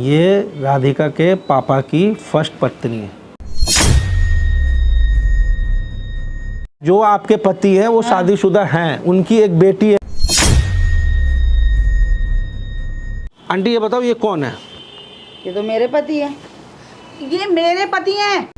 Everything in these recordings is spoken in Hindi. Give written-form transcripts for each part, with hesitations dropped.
ये राधिका के पापा की फर्स्ट पत्नी है। जो आपके पति है वो शादीशुदा हैं, उनकी एक बेटी है। आंटी ये बताओ ये कौन है? ये तो मेरे पति है। ये मेरे पति हैं।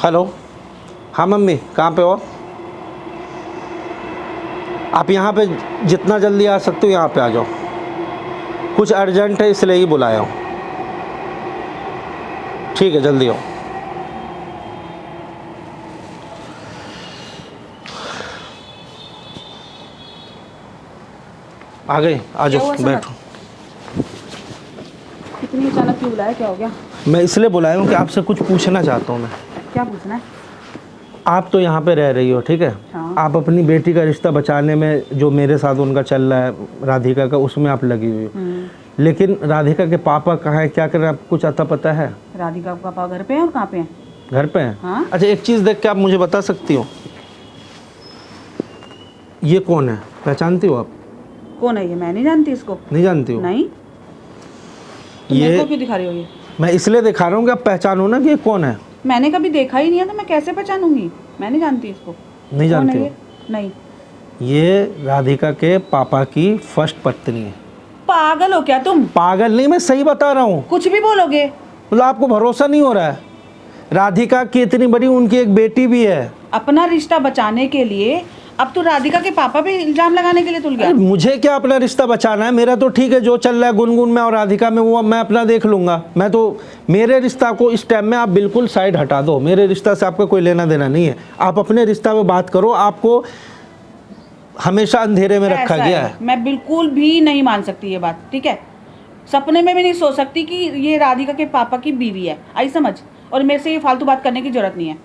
हेलो, हाँ मम्मी कहाँ पे हो? आप यहाँ पे जितना जल्दी आ सकते हो यहाँ पे आ जाओ, कुछ अर्जेंट है इसलिए ही बुलाया हूँ। ठीक है जल्दी आओ। आ गई, आ जाओ बैठो। कितनी अचानक क्यों बुलाया, क्या हो गया? मैं इसलिए बुलाया हूँ कि आपसे कुछ पूछना चाहता हूँ मैं। क्या पूछना है? आप तो यहाँ पे रह रही हो, ठीक है? हाँ। आप अपनी बेटी का रिश्ता बचाने में जो मेरे साथ उनका चल रहा है राधिका का, उसमें आप लगी हुई हो। लेकिन राधिका के पापा कहाँ है, क्या कर रहे हैं, आपको कुछ आता पता है? राधिका के पापा घर पे हैं। और कहाँ पे हैं? घर पे हैं। हाँ? अच्छा एक चीज़ देख के आप मुझे बता सकती हो ये कौन है, पहचानती हो आप? कौन है ये? मैं नहीं जानती इसको। नहीं जानती हो? नहीं। ये क्यों दिखा रही हो? ये मैं इसलिए दिखा रहा हूँ कि आप पहचानो ना कि ये कौन है। मैंने कभी देखा ही नहीं है तो मैं कैसे पहचानूंगी? मैं नहीं जानती इसको। नहीं जानती हो? नहीं। ये राधिका के पापा की फर्स्ट पत्नी है। पागल हो क्या तुम? पागल नहीं, मैं सही बता रहा हूँ। कुछ भी बोलोगे। मतलब आपको भरोसा नहीं हो रहा है? राधिका की इतनी बड़ी उनकी एक बेटी भी है। अपना रिश्ता बचाने के लिए अब तो राधिका के पापा पे इल्जाम लगाने के लिए तुल गया। मुझे क्या अपना रिश्ता बचाना है? मेरा तो ठीक है, जो चल रहा है गुनगुन में और राधिका में वो मैं अपना देख लूंगा। मैं तो मेरे रिश्ता को इस टाइम में आप बिल्कुल साइड हटा दो। मेरे रिश्ता से आपका कोई लेना देना नहीं है। आप अपने रिश्ता में बात करो। आपको हमेशा अंधेरे में रखा गया है। मैं बिल्कुल भी नहीं मान सकती ये बात, ठीक है? सपने में भी नहीं सोच सकती कि ये राधिका के पापा की बीवी है। आई समझ? और मेरे से ये फालतू बात करने की जरूरत नहीं है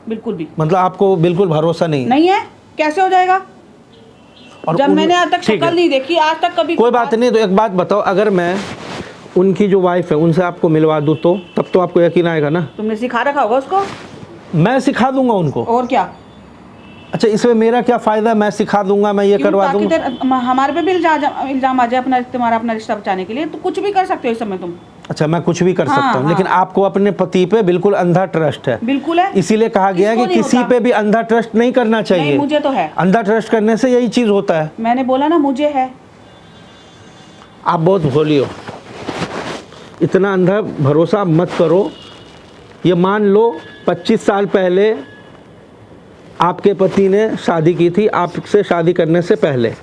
बिल्कुल भी। मतलब आपको बिल्कुल भरोसा नहीं है? नहीं है। कैसे हो जाएगा? और जब मैंने आज तक शक्ल नहीं देखी, आज तक कभी कोई बात नहीं। तो एक बात बताओ, अगर मैं उनकी जो वाइफ है उनसे आपको मिलवा दूं तो तब तो आपको यकीन आएगा ना? तुमने सिखा रखा होगा उसको। मैं सिखा दूंगा उनको। और क्या? अच्छा इसमें मेरा क्या फायदा? मैं सिखा दूंगा, मैं ये करवा दूंगा। हमारे पे भी इल्जाम आ जाए तुम्हारा अपना रिश्ता बचाने के लिए, तो कुछ भी कर सकते हो इस समय तुम। अच्छा मैं कुछ भी कर सकता हूँ। हाँ। लेकिन आपको अपने पति पे बिल्कुल अंधा ट्रस्ट है। बिल्कुल है। इसीलिए कहा गया है कि किसी पे भी अंधा ट्रस्ट नहीं करना चाहिए। नहीं, मुझे तो है। अंधा ट्रस्ट करने से यही चीज होता है। मैंने बोला ना मुझे है। आप बहुत भोली हो, इतना अंधा भरोसा मत करो। ये मान लो 25 साल पहले आपके पति ने शादी की थी आपसे शादी करने से पहले।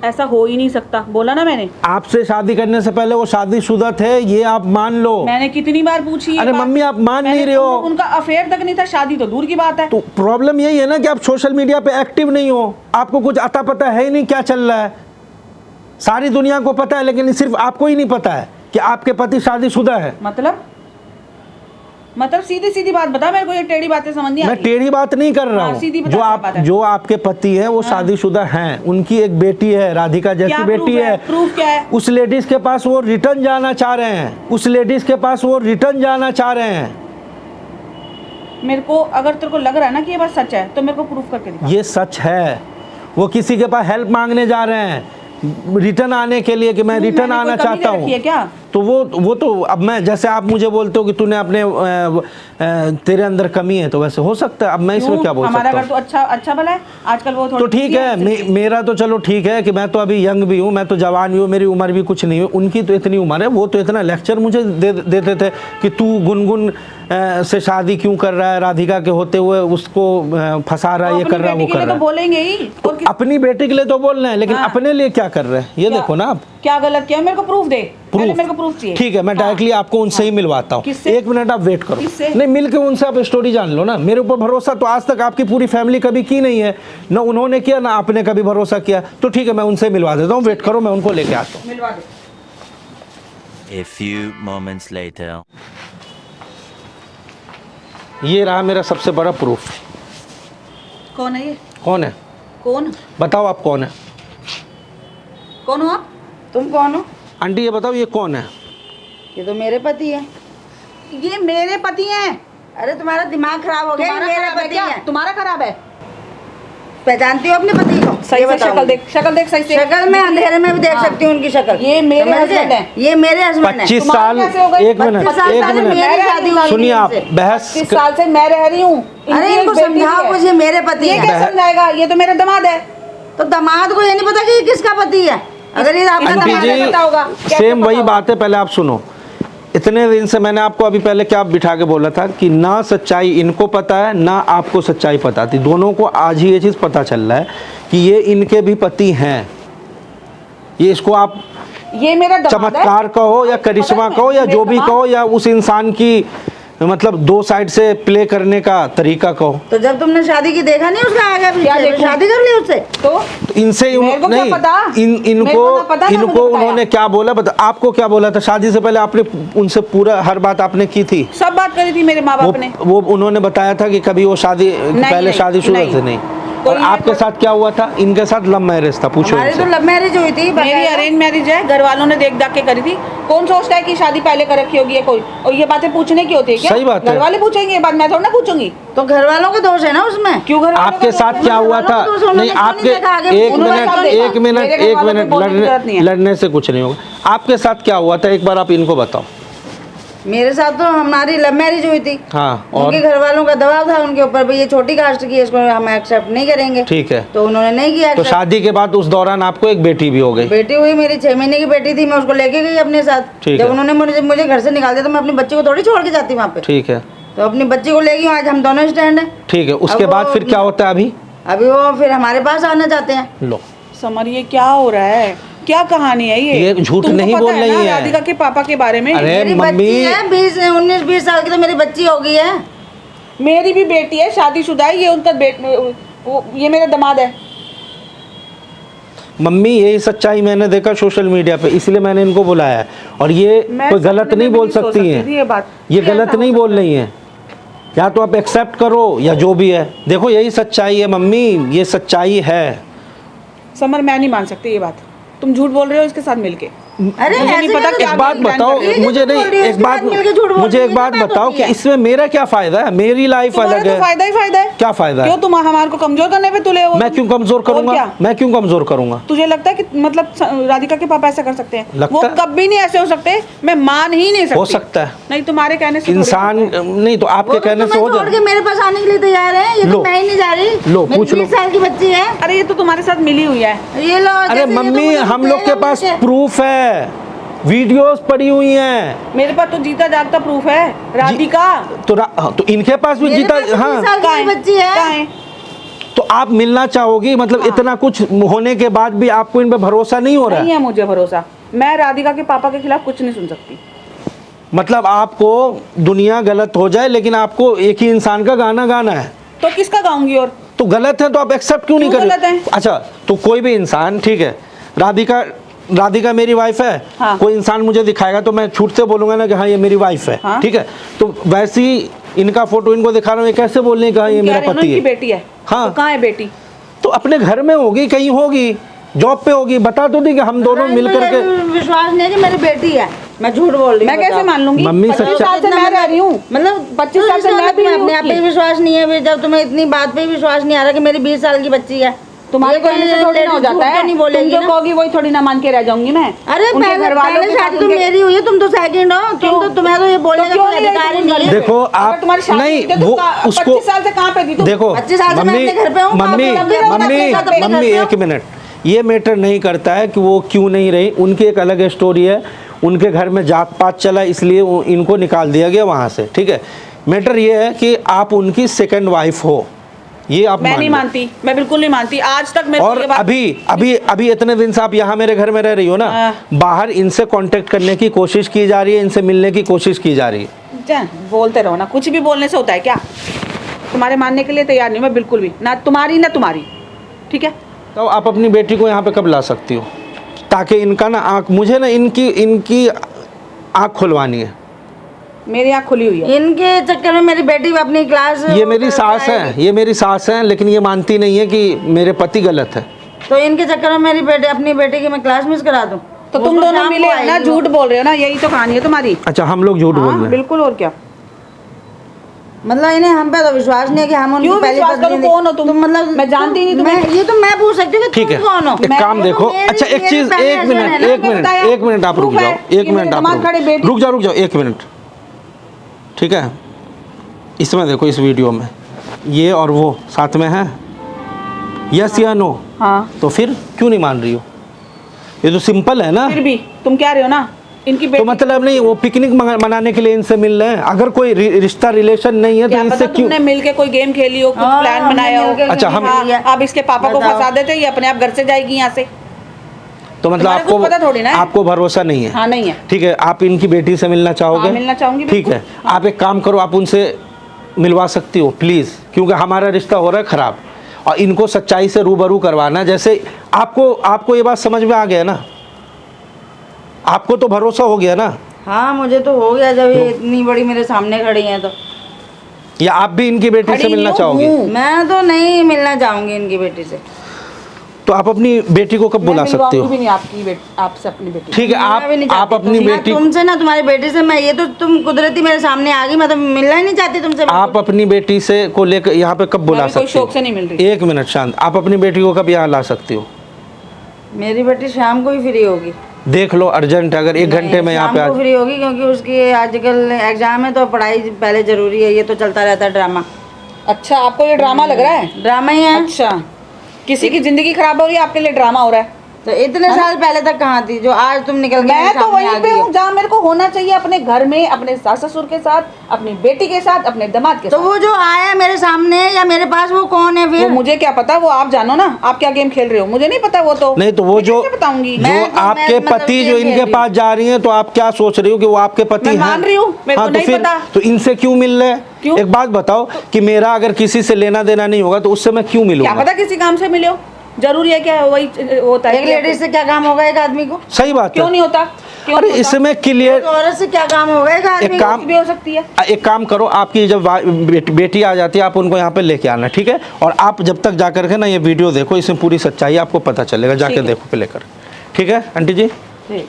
ऐसा हो ही नहीं सकता, बोला ना मैंने। आपसे शादी करने से पहले वो शादीशुदा थे, ये आप मान लो। मैंने कितनी बार पूछी। अरे मम्मी आप मान नहीं रहे हो। उनका अफेयर तक नहीं था, शादी तो दूर की बात है। तो प्रॉब्लम यही है ना कि आप सोशल मीडिया पे एक्टिव नहीं हो। आपको कुछ अता पता है ही नहीं क्या चल रहा है। सारी दुनिया को पता है लेकिन सिर्फ आपको ही नहीं पता है कि आपके पति शादीशुदा है। मतलब सीधी सीधी बात बता मेरे को, ये टेढ़ी बातें समझ नहीं आती। मैं टेढ़ी बात नहीं कर रहा हूँ। जो आपके पति हैं वो शादीशुदा हैं, उनकी एक बेटी है, राधिका जैसी बेटी है। प्रूफ क्या है? उस लेडीज के पास वो रिटर्न जाना चाह रहे हैं। उस लेडीज के पास वो रिटर्न जाना चाह रहे हैं। मेरे को अगर तेरे को लग रहा है ना कि ये बात सच है तो मेरे को प्रूफ करके दिखा। ये सच है। वो किसी के पास हेल्प मांगने जा रहे हैं रिटर्न आने के लिए कि मैं रिटर्न आना चाहता हूँ। तो वो तो अब मैं जैसे आप मुझे बोलते हो कि तूने अपने तेरे अंदर कमी है, तो वैसे हो सकता है। अब मैं इसमें क्या बोल सकता हूँ? हमारा घर तो अच्छा भला है आजकल। वो तो ठीक है, मेरा तो चलो ठीक है कि मैं तो अभी यंग भी हूँ, मैं तो जवान भी हूँ, मेरी उम्र भी कुछ नहीं है। उनकी तो इतनी उम्र है। वो तो इतना लेक्चर मुझे देते थे कि तू गुनगुन से शादी क्यों कर रहा है, राधिका के होते हुए उसको फंसा रहा है, ये कर रहा है, वो कर रहा है। बोलेंगे ही। अपनी बेटी के लिए तो बोल रहे हैं लेकिन अपने लिए क्या कर रहे हैं ये देखो ना। आप क्या गलत किया? मेरे को प्रूफ दे। मेरे को प्रूफ चाहिए। ठीक है मैं डायरेक्टली आपको उनसे ही मिलवाता हूँ। एक मिनट आप वेट करो। नहीं मिल के उनसे आप स्टोरी जान लो ना। मेरे ऊपर भरोसा तो आज तक आपकी पूरी फैमिली कभी की नहीं है, ना उन्होंne किया ना आपने कभी भरोसा किया। तो ठीक है मैं उनसे मिलवा देता हूँ। वेट करो मैं उनको लेके आता हूँ। मिलवा दे। A few moments later. ये रहा मेरा सबसे बड़ा प्रूफ। कौन है ये? कौन है? कौन? बताओ आप कौन है? कौन हो आप? तुम कौन हो? आंटी ये बताओ ये कौन है? ये तो मेरे पति है। ये मेरे पति हैं। अरे तुम्हारा दिमाग खराब हो गया। मेरे पति है। तुम्हारा खराब है। पहचानती हो अपने पति को? सही से शक्ल देख सही से। शक्ल मैं अंधेरे में भी देख सकती हूँ उनकी शक्ल। ये मेरे समझ गए? हस्बैंड है। ये मेरे हस्बैंड है। 25 साल, तुम्हारे कैसे हो गए? एक मिनट 25 साल एक पहले मिनट मेरी शादी हुई सुनिए, आप इनसे। बहस 25 साल से मैं रह रही हूँ। अरे इनकी इनको एक बेटी समझाओ है। कुछ, ये मेरे पति ये है। क्या समझाएगा? ये तो मेरा दामाद है। तो दामाद को ये नहीं पता कि ये किसका पति है? अगर ये आपका आंटी दामाद है, पता होगा। जी कैसे सेम पता वही होगा? बात है। पहले आप सुनो, इतने दिन से मैंने आपको अभी पहले क्या बिठा के बोला था कि ना सच्चाई इनको पता है ना आपको सच्चाई पता थी। दोनों को आज ही ये चीज़ पता चल रहा है कि ये इनके भी पति हैं। ये इसको आप ये मेरा दामाद है। चमत्कार कहो या करिश्मा कहो या जो भी कहो, या उस इंसान की मतलब दो साइड से प्ले करने का तरीका कहो। तो जब तुमने शादी की देखा नहीं उसका आगे क्या पीछे? देखा? शादी कर ली उससे? तो इनसे मेरे को क्या नहीं पता? मेरे को इनको ना पता ना, मुझे इनको बताया। उन्होंने क्या बोला बता, आपको क्या बोला था? शादी से पहले आपने उनसे पूरा हर बात आपने की थी? सब बात करी थी मेरे माँ बाप ने। वो उन्होंने बताया था कि कभी वो शादी पहले नहीं, शादीशुदा नहीं। थे नहीं। कोई और ये आपके तो- साथ क्या हुआ था? इनके साथ लव मैरिज था, पूछो हमारी तो इनसे। लव मैरिज हुई थी। मेरी बकायदा। अरेंज मैरिज है, घर वालों ने देख दाख के करी थी। कौन सोचता है कि शादी पहले कर रखी होगी या कोई? और ये बातें पूछने की होती है क्या? सही बात है। घर वाले पूछेंगे, ये बात मैं थोड़ा ना पूछूंगी। तो घर वालों का दोष है ना उसमें। क्यों घर वालों आपके का साथ दोष क्या है? हुआ था? तो उन्होंने नहीं, क्यों आपके नहीं देखा आगे? एक उन्होंने मिनट क्या एक देखा? मिनट मेरे घर एक वालों को मिनट बोलने की जरूरत नहीं है। लड़ने से कुछ नहीं होगा। आपके साथ क्या हुआ था एक बार आप इनको बताओ। मेरे साथ तो हमारी लव मैरिज हुई थी। हाँ, और उनके घर वालों का दबाव था उनके ऊपर, भाई ये छोटी कास्ट की है, इसको हम एक्सेप्ट नहीं करेंगे। ठीक है, तो उन्होंने नहीं किया तो accept। शादी के बाद उस दौरान आपको एक बेटी भी हो गई। बेटी हुई, मेरी 6 महीने की बेटी थी, मैं उसको लेके गई अपने साथ। ठीक जब है। उन्होंने मुझे घर से निकाल दिया तो मैं अपनी बच्ची को थोड़ी छोड़ के जाती वहाँ पे। ठीक है, तो अपनी बच्ची को ले गई, आज हम दोनों स्टैंड हैं। ठीक है। उसके अब बाद वो- फिर क्या होता है अभी? अभी वो फिर हमारे पास आना चाहते हैं। लो, समर, ये क्या हो रहा है? क्या कहानी है ये? ये झूठ तुमको नहीं पता बोल है रही ना है। राधिका के पापा के बारे में? अरे मेरी मम्मी, बच्ची है 19-20 साल की, तो मेरी बच्ची हो गई है। मेरी भी बेटी है, शादीशुदा है। ये उनका ये मेरा दामाद है। मम्मी यही सच्चाई मैंने देखा सोशल मीडिया पे, इसलिए मैंने इनको बुलाया है। और ये मैं कोई गलत सपने नहीं में बोल भी सोच सकती सकती थी ये हैं, बात। ये कैसा गलत हो नहीं सकता बोल रही हैं। या तो आप एक्सेप्ट करो या जो भी है। देखो यही सच्चाई है मम्मी, ये सच्चाई है। समर, मैं नहीं मान सकती ये बात। तुम झूठ बोल रहे हो इसके साथ मिलके। अरे मुझे नहीं ऐसे पता कैसे क्या एक बात प्लान बताओ कर रहे हो? मुझे, नहीं बोल रही है, एक इसके बात साथ मिलके झूठ बोल मुझे रही एक है, बात ये बात बताओ होती कि है। इसमें मेरा क्या फायदा है? मेरी लाइफ तुम्हारा अलग तो है। फायदा ही फायदा है। क्या फायदा है? क्यों तुम हमारे को कमजोर करने पे तुले हो? मैं क्यों कमजोर और करूंगा? क्या? मैं क्यों कमजोर करूंगा? तुझे लगता है कि मतलब राधिका के पापा ऐसा कर सकते हैं? लगता वो है। कभी नहीं ऐसे हो सकते। मैं मान ही नहीं सकती। हो सकता है। नहीं, तुम्हारे कहने से थोड़ी इंसान होता है। नहीं तो वो आपके तो कहने से तुम्हें हो छोड़ के जाए। मेरे पास आने के लिए तैयार है। ये लो। तो मैं ही नहीं जा रही। लो, मेरी पूछ लो। 20 साल की बच्ची है। अरे ये तो तुम्हारे साथ मिली हुई है। ये लो। अरे जैसे ये तो मम्मी, मुझे हम लोग के देगा पास मुझे। प्रूफ है, वीडियोस पड़ी हुई हैं। मेरे पास तो जीता जागता प्रूफ है राधिका। तो इनके पास भी मेरे जीता। पास 20 हाँ, साल कहाँ की है? बच्ची कहाँ है। है? तो आप मिलना चाहोगी? मतलब इतना कुछ होने के बाद भी आपको इन पे भरोसा नहीं हो रहा नहीं है? है मुझे भरोसा। मैं राधिका के पापा के खिलाफ कुछ नहीं सुन सकती। मतलब आपको दुनिया गलत हो जाए लेकिन आपको एक ही इंसान का गाना गाना है, तो किसका गाऊंगी? और तो गलत है तो आप एक्सेप्ट क्यों नहीं क्यों कर गलत है? अच्छा, तो कोई भी इंसान, ठीक है, राधिका मेरी वाइफ है। हाँ। कोई इंसान मुझे दिखाएगा तो मैं झूठ से बोलूंगा ना कि हाँ ये मेरी वाइफ है। हाँ। ठीक है, तो वैसे ही इनका फोटो इनको दिखा रहा हूँ, ये कैसे बोलने का हाँ ये तुम कह मेरा रहे हो ना पति इनकी है? बेटी है। हाँ। तो कहाँ है बेटी? तो अपने घर में होगी, कहीं होगी, जॉब पे होगी। बता तो दी कि हम दोनों मुझे मिल करके। विश्वास नहीं है कि मेरी बेटी है। मैं झूठ बोल रही हूँ। मैं कैसे बताओ। मान लूंगी? मम्मी 25 सच्चा- साल से मैं रह रही हूँ। मतलब 25 साल से मैं भी तुम्हें नहीं अपने आप पे हूँ। विश्वास नहीं है फिर, जब तुम्हें इतनी बात पे विश्वास नहीं आ रहा कि मेरी 20 साल की बच्ची है। तुम्हारे ये कोई कहने से थोड़ी ना हो झूठ जाता तो है। नहीं तुम बोलेगी जो ना। कहोगी वही थोड़ी ना मान के रह जाऊंगी मैं। अरे उनके पहले घरवालों पहले के साथ शादी तो उनके- मेरी हुई है, तुम तो सेकंड हो। क्यों? तुम्हें तो ये बोलने का क्यों कोई नहीं रही अधिकार ही तुम नहीं घर है। पे? देखो अगर आप तुम्हारी शादी नहीं, होती तो वो का- उसको 25 साल से कहाँ पे थी तुम? देखो 25 साल से मैं मम्मी अपने घर पे हूँ, मम्मी आप भी रहो, मम्मी अपने साथ अपने घर मम्मी पे हो। एक मिनट, ये मैटर नहीं करता है कि वो क्यों नहीं रही। उनकी एक अलग स्टोरी है। उनके घर में जात पात चला इसलिए इनको निकाल दिया गया वहाँ से। ठीक है, मैटर ये है कि आप उनकी सेकंड वाइफ हो, ये आप मैं मान नहीं लो। मानती। मैं बिल्कुल नहीं मानती। आज तक मेरे को और ये बात- अभी इतने दिन से आप यहाँ मेरे घर में रह रही हो ना, हाँ। बाहर इनसे कांटेक्ट करने की कोशिश की जा रही है, इनसे मिलने की कोशिश की जा रही है। जा, बोलते रहो ना। कुछ भी बोलने से होता है क्या? तुम्हारे मानने के लिए तैयार नहीं मैं बिल्कुल भी। ना तुम्हारी। ठीक है, तो आप अपनी बेटी को यहाँ पे कब ला सकती हो, ताकि इनका ना आँख, मुझे ना इनकी आँख खुलवानी है। मेरी आँख खुली हुई है। इनके चक्कर में मेरी बेटी भी अपनी क्लास। ये मेरी सास है, ये मेरी सास है, लेकिन ये मानती नहीं है कि मेरे पति गलत है। तो इनके चक्कर में मेरी बेटी, अपनी बेटी की मैं क्लास मिस करा दूं। तो तुम उसको दोनों शाम मिले को हो ना, आएगी झूठ बोल रहे हो ना, यही तो कहानी है तुम्हारी। अच्छा, हम लोग झूठ बोल हाँ रहे हैं। बिल्कुल, और क्या। मतलब इन्हें हम पे तो विश्वास नहीं है कि हम उनकी क्यों पहली विश्वास पत्नी करूं? थी। कौन हो तुम? मतलब मैं जानती नहीं तुम्हें। ये तो मैं पूछ सकती हूँ कि ठीक है, तुम कौन हो? एक काम देखो, अच्छा एक चीज, एक मिनट, एक मिनट आप रुक जाओ, एक मिनट आप रुक जाओ, एक मिनट, ठीक है। इसमें देखो, इस वीडियो में ये और वो साथ में है, यस या नो? हाँ, तो फिर क्यों नहीं मान रही हो? ये तो सिंपल है ना। फिर भी तुम कह रहे हो ना इनकी तो बेटी, मतलब नहीं, वो पिकनिक मनाने के लिए इनसे मिल रहे हैं। अगर कोई रिश्ता रिलेशन नहीं है तो क्या इनसे पता क्यों? तुमने मिलके कोई गेम खेली हो, कुछ हाँ, प्लान हमने बनाया हो। मिलके अच्छा, हम- हाँ, आप इसके पापा को बताओ। फंसा देते, ये अपने आप घर से जाएगी यहाँ से। तो मतलब तुम्हारे आपको कुछ पता थोड़ी ना है। आपको भरोसा नहीं है? हाँ, नहीं है। ठीक है, आप इनकी बेटी से मिलना चाहोगे? हाँ, मिलना चाहूंगी ठीक है, आप एक काम करो, आप उनसे मिलवा सकती हो प्लीज़, क्योंकि हमारा रिश्ता हो रहा है ख़राब और इनको सच्चाई से रूबरू करवाना। जैसे आपको ये बात समझ में आ गया ना? आपको तो भरोसा हो गया ना? हाँ, मुझे तो हो गया जब ये इतनी बड़ी मेरे सामने खड़ी हैं तो। या आप भी इनकी बेटी से खड़ी मिलना नहीं चाहोगे? हूँ। मैं तो नहीं मिलना चाहूंगी इनकी बेटी से। तो आप अपनी बेटी को कब बुला मैं सकते मिलवाऊंगी हो? भी नहीं आपकी बेटी, आपसे अपनी बेटी। ठीक है, मैं भी नहीं आप चाहती अपनी ना बेटी, तुमसे ना तुम्हारी बेटी से। मैं ये तो तुम कुदरती मेरे सामने आ गई, मैं तो मिलना ही नहीं चाहती तुमसे। आप अपनी बेटी से को लेकर यहाँ पे कब बुला मैं भी कोई सकते हो? शौक से नहीं मिल रही। एक मिनट शांत, आप अपनी बेटी को कब यहाँ ला सकती हो? मेरी बेटी शाम को ही फ्री होगी। देख लो, अर्जेंट है, अगर एक घंटे में यहाँ पे शाम को आ फ्री होगी क्योंकि उसकी आजकल एग्जाम है तो पढ़ाई पहले जरूरी है। ये तो चलता रहता है ड्रामा। अच्छा, आपको ये ड्रामा लग रहा है? ड्रामा ही है। अच्छा, किसी की जिंदगी खराब हो रही है, आपके लिए ड्रामा हो रहा है? तो इतने साल पहले तक कहाँ थी जो आज तुम निकल के मेरे मैं तो सामने आ वहीं पे गई हो? हूँ जहाँ मेरे को होना चाहिए, अपने घर में, अपने सास ससुर के साथ, अपनी बेटी के साथ, अपने दामाद के तो साथ। वो जो आया मेरे सामने या मेरे पास, वो कौन है वो फिर? मुझे क्या पता, वो आप जानो ना, आप क्या गेम खेल रहे हो, मुझे नहीं पता वो तो। नहीं तो वो मैं जो कैसे बताऊंगी? जो मैं तो- आपके मैं मतलब पति ये जो कह इनके रही पास जा रही हैं, तो आप क्या सोच रही हो कि वो आपके पति मैं हैं? मान रही हूँ, मेरे को हाँ, तो नहीं फिर पता। तो इनसे क्यों मिल रहे हैं? क्यों? एक बात बताओ कि मेरा अगर किसी से लेना देना नहीं होगा तो उससे मैं क्यों क्या मिलूंगा? पता किसी काम से मिले हो, जरूरी है क्या वही होता है? एक लेडीज से क्या काम होगा एक आदमी को? सही बात क्यों है। नहीं होता? क्यों अरे नहीं होता? इसमें क्लियर, एक औरत से क्या काम होगा एक आदमी एक को? काम- कुछ भी हो सकती है। एक काम करो, आपकी जब बेटी आ जाती है, आप उनको यहाँ पे लेके आना, ठीक है? और आप जब तक जा करके ना ये वीडियो देखो, इसमें पूरी सच्चाई आपको पता चलेगा, जाके ठीक है। देखो प्ले कर, ठीक है आंटी जी? ठीक।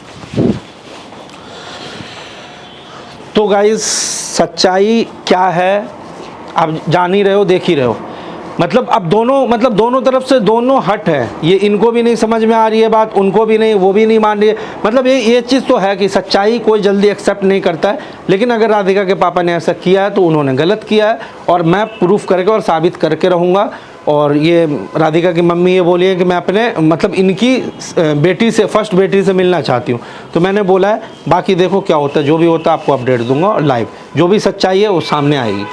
तो गाइस, सच्चाई क्या है आप जान ही रहे हो, देख ही रहे हो। मतलब अब दोनों तरफ से दोनों हट है। ये इनको भी नहीं समझ में आ रही है बात, उनको भी नहीं, वो भी नहीं मान रही है। मतलब ये चीज़ तो है कि सच्चाई कोई जल्दी एक्सेप्ट नहीं करता है। लेकिन अगर राधिका के पापा ने ऐसा किया है तो उन्होंने गलत किया है, और मैं प्रूफ करके और साबित करके रहूँगा। और ये राधिका की मम्मी ये बोली है कि मैं अपने मतलब इनकी बेटी से, फर्स्ट बेटी से मिलना चाहती हूँ। तो मैंने बोला है, बाकी देखो क्या होता है, जो भी होता है आपको अपडेट दूंगा, और लाइव जो भी सच्चाई है वो सामने आएगी।